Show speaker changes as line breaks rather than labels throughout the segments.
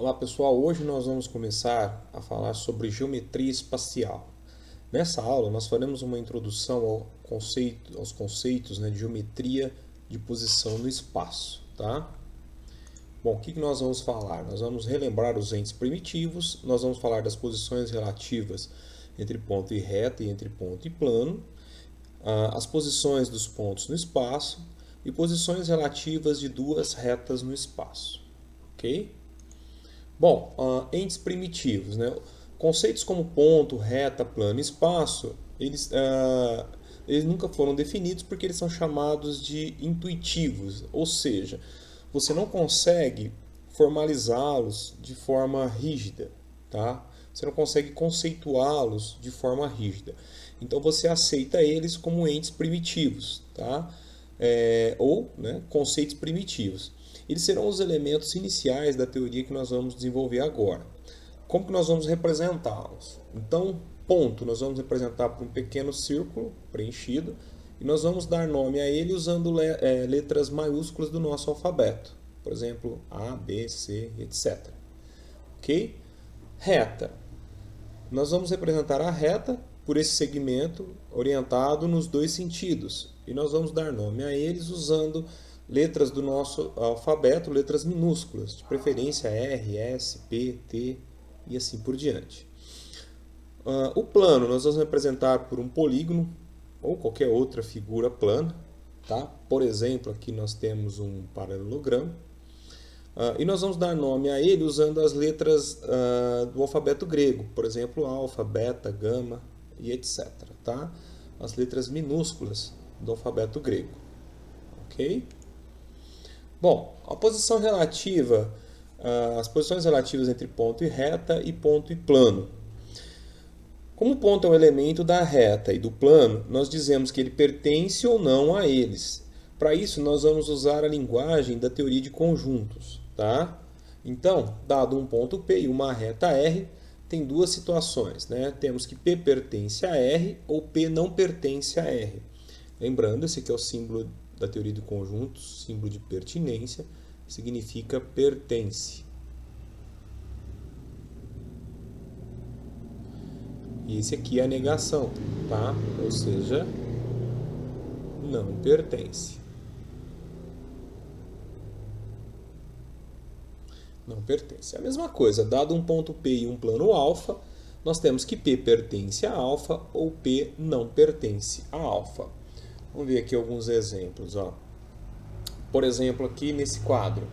Olá pessoal, hoje nós vamos começar a falar sobre geometria espacial. Nessa aula nós faremos uma introdução aos conceitos, de geometria de posição no espaço. Tá? Bom, o que nós vamos falar? Nós vamos relembrar os entes primitivos, nós vamos falar das posições relativas entre ponto e reta e entre ponto e plano, as posições dos pontos no espaço e posições relativas de duas retas no espaço. Ok? Bom, entes primitivos, conceitos como ponto, reta, plano e espaço, eles nunca foram definidos porque eles são chamados de intuitivos, ou seja, você não consegue formalizá-los de forma rígida, tá? Você não consegue conceituá-los de forma rígida. Então você aceita eles como entes primitivos, tá? Conceitos primitivos. Eles serão os elementos iniciais da teoria que nós vamos desenvolver agora. Como que nós vamos representá-los? Então, ponto, nós vamos representar por um pequeno círculo preenchido e nós vamos dar nome a ele usando letras maiúsculas do nosso alfabeto. Por exemplo, A, B, C, etc. Ok? Reta. Nós vamos representar a reta por esse segmento orientado nos dois sentidos. E nós vamos dar nome a eles usando letras do nosso alfabeto, letras minúsculas, de preferência R, S, P, T e assim por diante. O plano nós vamos representar por um polígono ou qualquer outra figura plana. Tá? Por exemplo, aqui nós temos um paralelogramo. E nós vamos dar nome a ele usando as letras do alfabeto grego, por exemplo, alfa, beta, gama e etc. Tá? As letras minúsculas do alfabeto grego. Ok? Bom, a posição relativa, as posições relativas entre ponto e reta e ponto e plano. Como o ponto é um elemento da reta e do plano, nós dizemos que ele pertence ou não a eles. Para isso, nós vamos usar a linguagem da teoria de conjuntos. Tá? Então, dado um ponto P e uma reta R, tem duas situações. Temos que P pertence a R ou P não pertence a R. Lembrando, esse aqui é o símbolo da teoria de conjuntos, símbolo de pertinência, significa pertence. E esse aqui é a negação, tá? Ou seja, não pertence. Não pertence. A mesma coisa, dado um ponto P e um plano alfa, nós temos que P pertence a alfa ou P não pertence a alfa. Vamos ver aqui alguns exemplos. Por exemplo, aqui nesse quadro,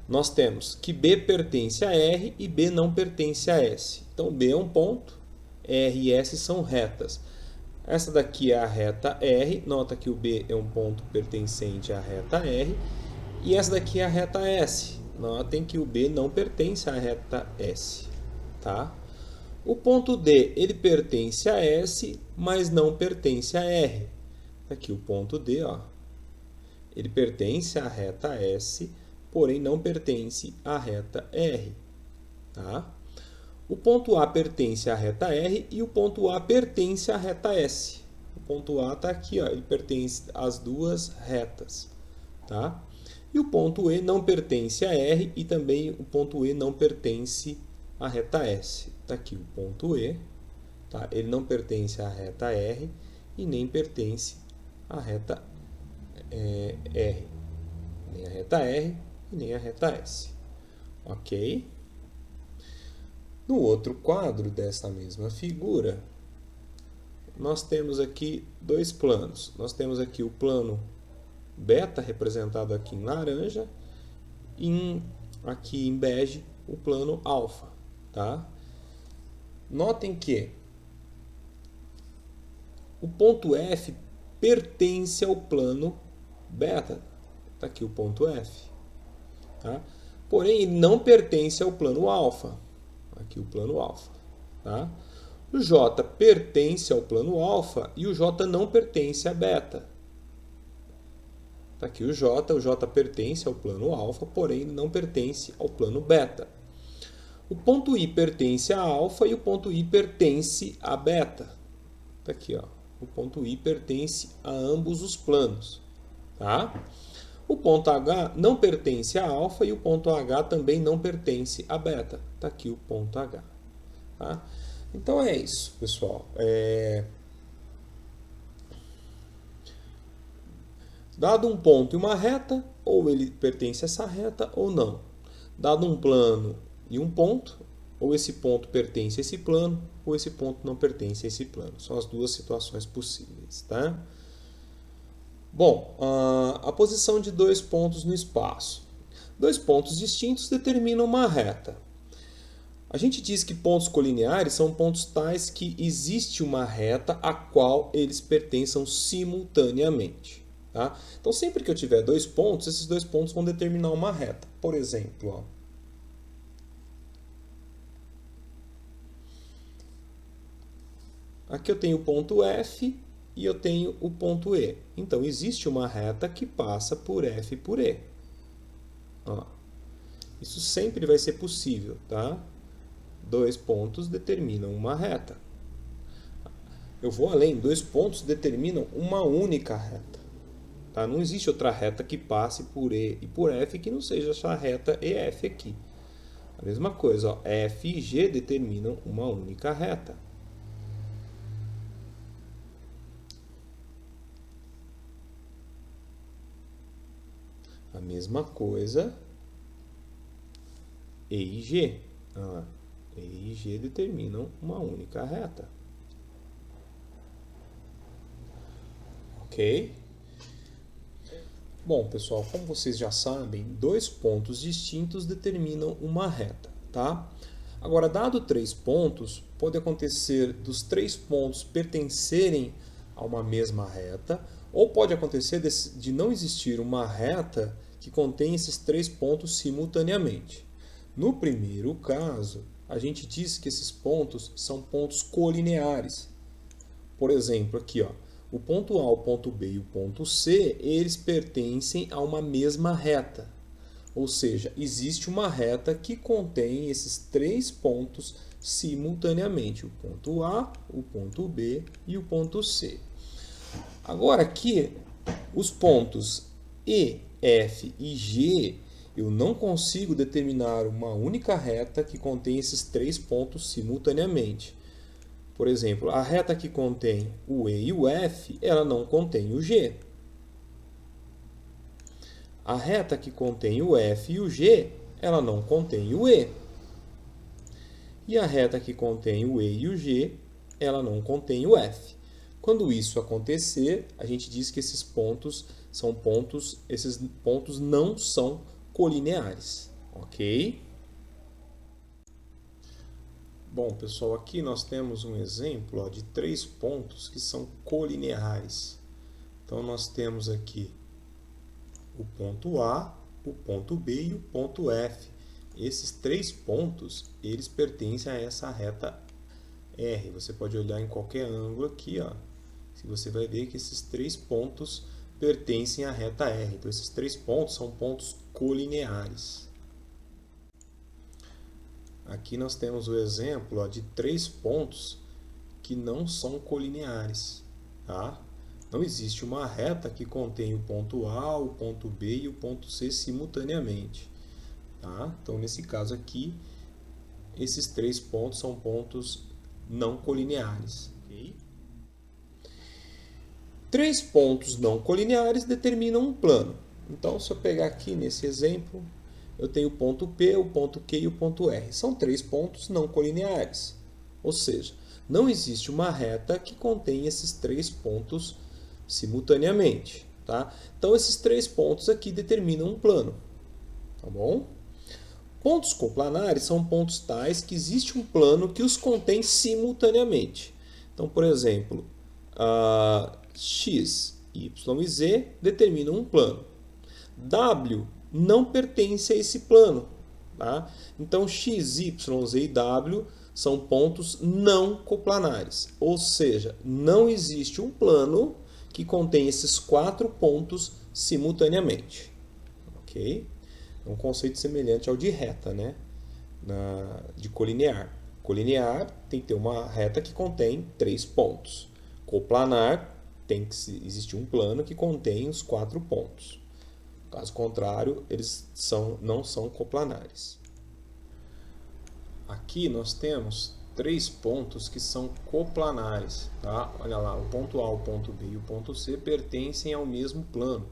nós temos que B pertence a R e B não pertence a S. Então, B é um ponto, R e S são retas. Essa daqui é a reta R, nota que o B é um ponto pertencente à reta R. E essa daqui é a reta S. Notem que o B não pertence à reta S. Tá? O ponto D, ele pertence a S, mas não pertence a R. Aqui o ponto D, ele pertence à reta S, porém não pertence à reta R. Tá? O ponto A pertence à reta R e o ponto A pertence à reta S. O ponto A está aqui, ele pertence às duas retas. Tá? E o ponto E não pertence a R e também o ponto E não pertence à reta S. Está aqui o ponto E, tá? Ele não pertence à reta R e nem pertence à reta R. Nem a reta R e nem a reta S. Ok? No outro quadro dessa mesma figura, nós temos aqui dois planos. Nós temos aqui o plano beta, representado aqui em laranja, e aqui em bege, o plano alfa. Tá? Notem que o ponto F pertence ao plano beta. Está aqui o ponto F. Tá? Porém, ele não pertence ao plano alfa. Aqui o plano alfa. Tá? O J pertence ao plano alfa e o J não pertence a beta. Está aqui o J pertence ao plano alfa, porém não pertence ao plano beta. O ponto I pertence a alfa e o ponto I pertence a beta. Está aqui, o ponto I pertence a ambos os planos. Tá? O ponto H não pertence a alfa e o ponto H também não pertence a beta. Está aqui o ponto H. Tá? Então é isso, pessoal. Dado um ponto e uma reta, ou ele pertence a essa reta ou não. Dado um plano e um ponto, ou esse ponto pertence a esse plano, ou esse ponto não pertence a esse plano. São as duas situações possíveis. Tá? Bom, a posição de dois pontos no espaço. Dois pontos distintos determinam uma reta. A gente diz que pontos colineares são pontos tais que existe uma reta a qual eles pertençam simultaneamente. Tá? Então, sempre que eu tiver dois pontos, esses dois pontos vão determinar uma reta. Por exemplo, aqui eu tenho o ponto F e eu tenho o ponto E. Então, existe uma reta que passa por F e por E. Isso sempre vai ser possível, tá? Dois pontos determinam uma reta. Eu vou além, dois pontos determinam uma única reta. Tá? Não existe outra reta que passe por E e por F que não seja essa reta EF aqui. A mesma coisa, F e G determinam uma única reta. A mesma coisa, E e G. E e G determinam uma única reta. Ok? Bom, pessoal, como vocês já sabem, dois pontos distintos determinam uma reta, tá? Agora, dado três pontos, pode acontecer dos três pontos pertencerem a uma mesma reta, ou pode acontecer de não existir uma reta que contém esses três pontos simultaneamente. No primeiro caso, a gente diz que esses pontos são pontos colineares. Por exemplo, aqui, o ponto A, o ponto B e o ponto C, eles pertencem a uma mesma reta. Ou seja, existe uma reta que contém esses três pontos simultaneamente. O ponto A, o ponto B e o ponto C. Agora aqui, os pontos E, F e G, eu não consigo determinar uma única reta que contém esses três pontos simultaneamente. Por exemplo, a reta que contém o E e o F, ela não contém o G. A reta que contém o F e o G, ela não contém o E. E a reta que contém o E e o G, ela não contém o F. Quando isso acontecer, a gente diz que esses pontos não são colineares, ok? Bom, pessoal, aqui nós temos um exemplo de três pontos que são colineares. Então, nós temos aqui o ponto A, o ponto B e o ponto F. Esses três pontos, eles pertencem a essa reta R. Você pode olhar em qualquer ângulo aqui, se você vai ver que esses três pontos pertencem à reta R. Então, esses três pontos são pontos colineares. Aqui nós temos o exemplo de três pontos que não são colineares. Tá? Não existe uma reta que contém o ponto A, o ponto B e o ponto C simultaneamente. Tá? Então, nesse caso aqui, esses três pontos são pontos não colineares. Okay? Três pontos não colineares determinam um plano. Então, se eu pegar aqui nesse exemplo, eu tenho o ponto P, o ponto Q e o ponto R. São três pontos não colineares. Ou seja, não existe uma reta que contém esses três pontos simultaneamente. Tá? Então, esses três pontos aqui determinam um plano. Tá bom? Pontos coplanares são pontos tais que existe um plano que os contém simultaneamente. Então, por exemplo, X, Y e Z determinam um plano. W não pertence a esse plano. Tá? Então, X, Y, Z e W são pontos não coplanares. Ou seja, não existe um plano que contém esses quatro pontos simultaneamente. Ok? É um conceito semelhante ao de reta, né? De colinear. Colinear tem que ter uma reta que contém três pontos. Coplanar tem que existir um plano que contém os quatro pontos. Caso contrário, eles não são coplanares. Aqui nós temos 3 pontos que são coplanares. Tá? Olha lá, o ponto A, o ponto B e o ponto C pertencem ao mesmo plano.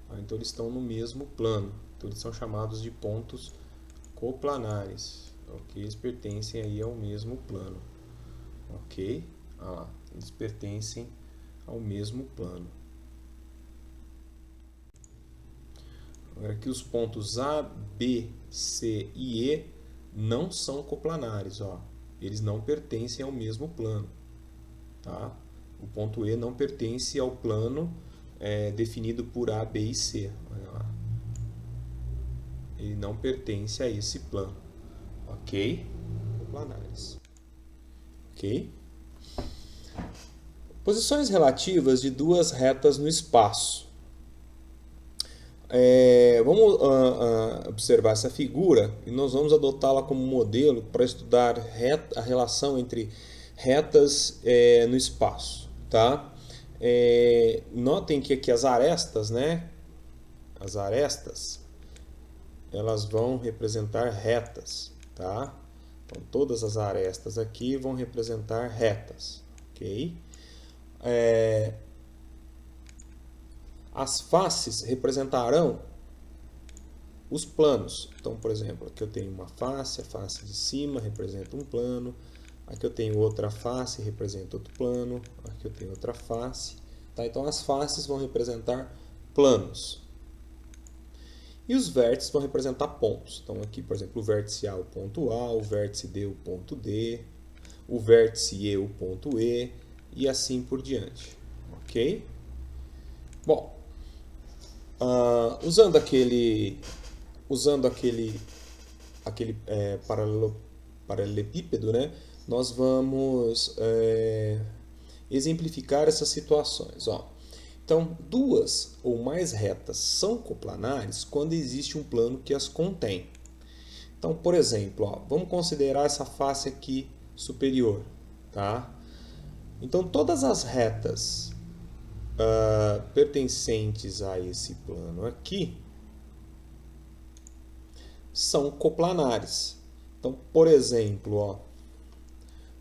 Tá? Então eles estão no mesmo plano. Então eles são chamados de pontos coplanares. Ok? Eles pertencem aí ao mesmo plano. Ok? Ah, eles pertencem ao mesmo plano. Agora aqui os pontos A, B, C e E não são coplanares. Ó. Eles não pertencem ao mesmo plano. Tá? O ponto E não pertence ao plano definido por A, B e C. Olha lá. Ele não pertence a esse plano. Ok? Coplanares. Ok? Posições relativas de duas retas no espaço. Vamos observar essa figura e nós vamos adotá-la como modelo para estudar a relação entre retas no espaço. Tá? Notem que aqui as arestas, né? As arestas, elas vão representar retas. Tá? Então, todas as arestas aqui vão representar retas. Ok? As faces representarão os planos. Então, por exemplo, aqui eu tenho uma face, a face de cima representa um plano. Aqui eu tenho outra face, representa outro plano. Aqui eu tenho outra face. Tá? Então, as faces vão representar planos. E os vértices vão representar pontos. Então, aqui, por exemplo, o vértice A, o ponto A, o vértice D, o ponto D, o vértice E, o ponto E, e assim por diante. Ok? Bom, usando aquele paralelepípedo, né, nós vamos exemplificar essas situações. Ó. Então, duas ou mais retas são coplanares quando existe um plano que as contém. Então, por exemplo, ó, vamos considerar essa face aqui superior. Tá? Então, todas as retas pertencentes a esse plano aqui são coplanares. Então, por exemplo, ó,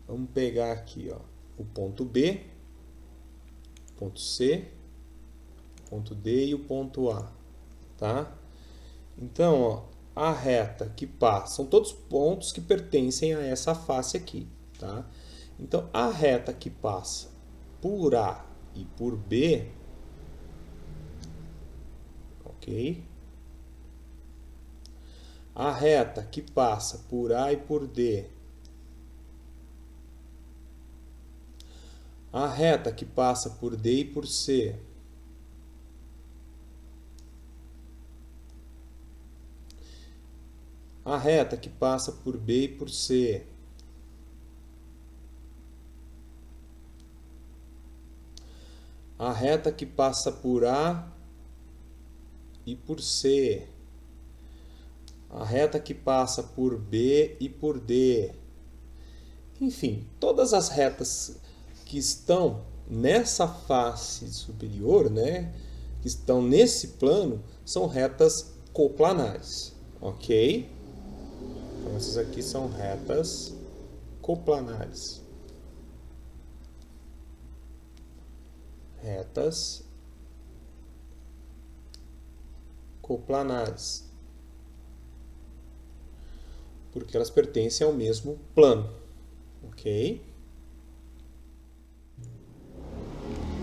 vamos pegar aqui ó, o ponto B, o ponto C, o ponto D e o ponto A. Tá? Então, ó, a reta que passa, são todos pontos que pertencem a essa face aqui. Tá? Então, a reta que passa por A e por B, ok? A reta que passa por A e por D, a reta que passa por D e por C, a reta que passa por B e por C, a reta que passa por A e por C, a reta que passa por B e por D. Enfim, todas as retas que estão nessa face superior, né, que estão nesse plano, são retas coplanares. Ok? Então, essas aqui são retas coplanares. Retas coplanares. Porque elas pertencem ao mesmo plano. Ok?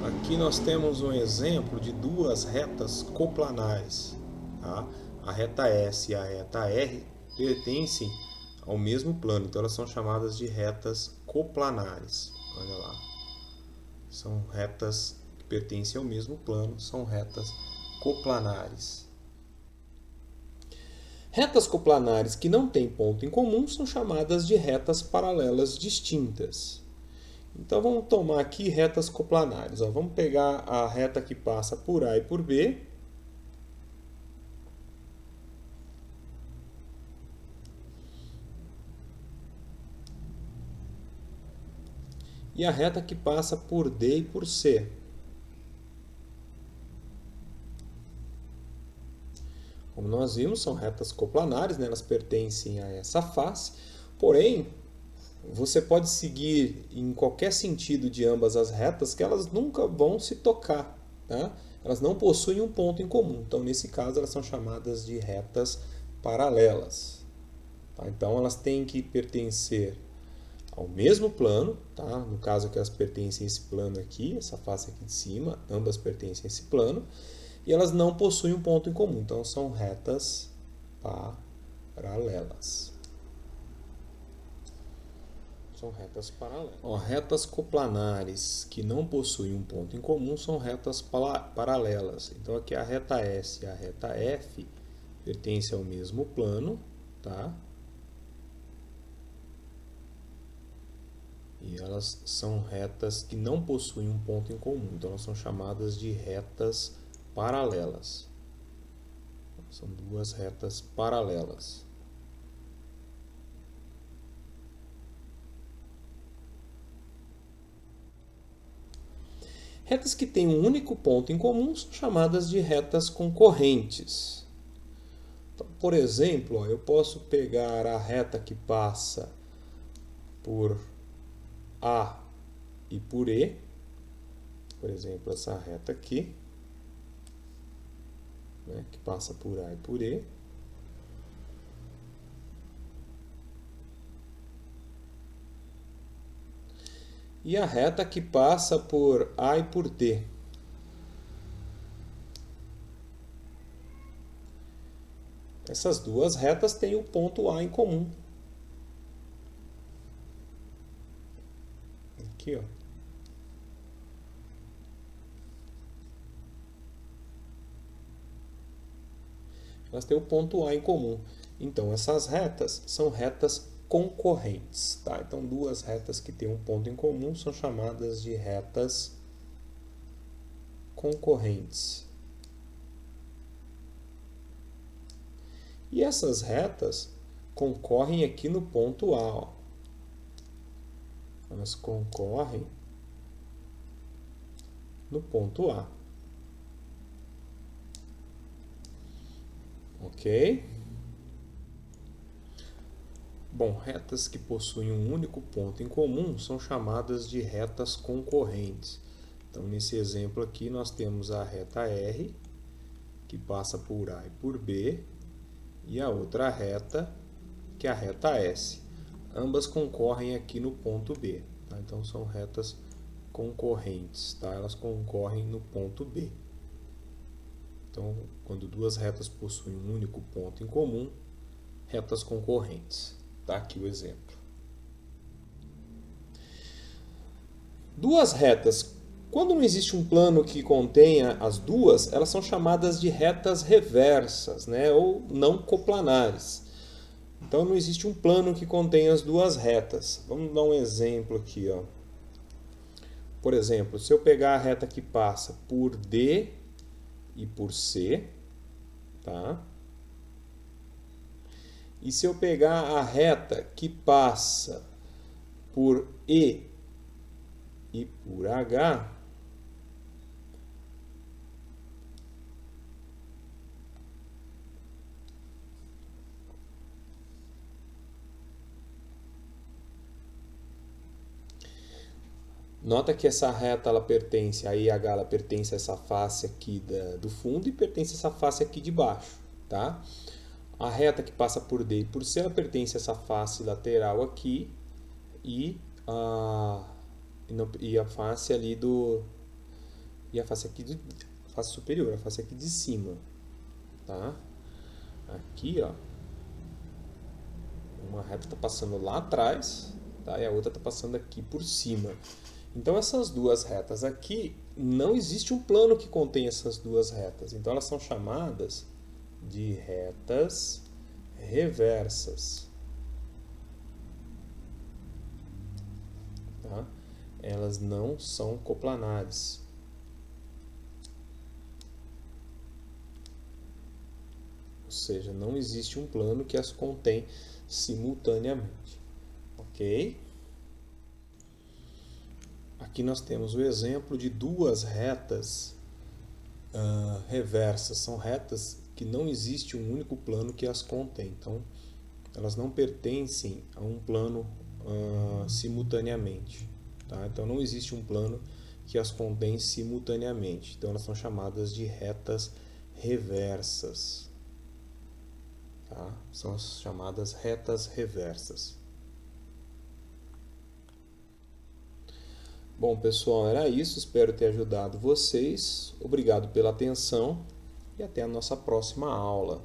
Aqui nós temos um exemplo de duas retas coplanares. Tá? A reta S e a reta R pertencem ao mesmo plano, então elas são chamadas de retas coplanares. Olha lá. São retas que pertencem ao mesmo plano, são retas coplanares. Retas coplanares que não têm ponto em comum são chamadas de retas paralelas distintas. Então vamos tomar aqui retas coplanares. Ó. Vamos pegar a reta que passa por A e por B. E a reta que passa por D e por C. como nós vimos, são retas coplanares, né? Elas pertencem a essa face, porém, você pode seguir em qualquer sentido de ambas as retas que elas nunca vão se tocar, tá? Elas não possuem um ponto em comum, então nesse caso elas são chamadas de retas paralelas. Tá? Então elas têm que pertencer ao mesmo plano, tá? No caso aqui elas pertencem a esse plano aqui, essa face aqui de cima, ambas pertencem a esse plano, e elas não possuem um ponto em comum, então são retas paralelas. São retas paralelas. Ó, retas coplanares que não possuem um ponto em comum são retas paralelas. Então aqui a reta S e a reta F pertencem ao mesmo plano, tá? E elas são retas que não possuem um ponto em comum, então elas são chamadas de retas paralelas. São duas retas paralelas. Retas que têm um único ponto em comum são chamadas de retas concorrentes. Então, por exemplo, eu posso pegar a reta que passa por A e por E, por exemplo, essa reta aqui, né, que passa por A e por E. E a reta que passa por A e por D. Essas duas retas têm o ponto A em comum. Aqui, ó. Elas têm o ponto A em comum. Então, essas retas são retas concorrentes. Tá? Então, duas retas que têm um ponto em comum são chamadas de retas concorrentes. E essas retas concorrem aqui no ponto A. Ó. Elas concorrem no ponto A. Ok? Bom, retas que possuem um único ponto em comum são chamadas de retas concorrentes. Então, nesse exemplo aqui, nós temos a reta R, que passa por A e por B, e a outra reta, que é a reta S. Ambas concorrem aqui no ponto B. Tá? Então, são retas concorrentes. Tá? Elas concorrem no ponto B. Então, quando duas retas possuem um único ponto em comum, retas concorrentes. Tá aqui o exemplo. Duas retas. Quando não existe um plano que contenha as duas, elas são chamadas de retas reversas, né? Ou não coplanares. Então, não existe um plano que contenha as duas retas. Vamos dar um exemplo aqui. Ó. Por exemplo, se eu pegar a reta que passa por D e por C, tá? E se eu pegar a reta que passa por E e por H, nota que essa reta ela pertence, a IH ela pertence a essa face aqui do fundo e pertence a essa face aqui de baixo, tá? A reta que passa por D e por C ela pertence a essa face lateral aqui e a face ali do e a face aqui a face superior, a face aqui de cima, tá? Aqui, ó, uma reta está passando lá atrás, tá? E a outra está passando aqui por cima. Então essas duas retas aqui, não existe um plano que contém essas duas retas. Então elas são chamadas de retas reversas. Tá? Elas não são coplanares. Ou seja, não existe um plano que as contém simultaneamente. Ok? Aqui nós temos o exemplo de duas retas reversas. São retas que não existe um único plano que as contém. Então, elas não pertencem a um plano simultaneamente. Tá? Então, não existe um plano que as contém simultaneamente. Então, elas são chamadas de retas reversas. Tá? São as chamadas retas reversas. Bom, pessoal, era isso. Espero ter ajudado vocês. Obrigado pela atenção e até a nossa próxima aula.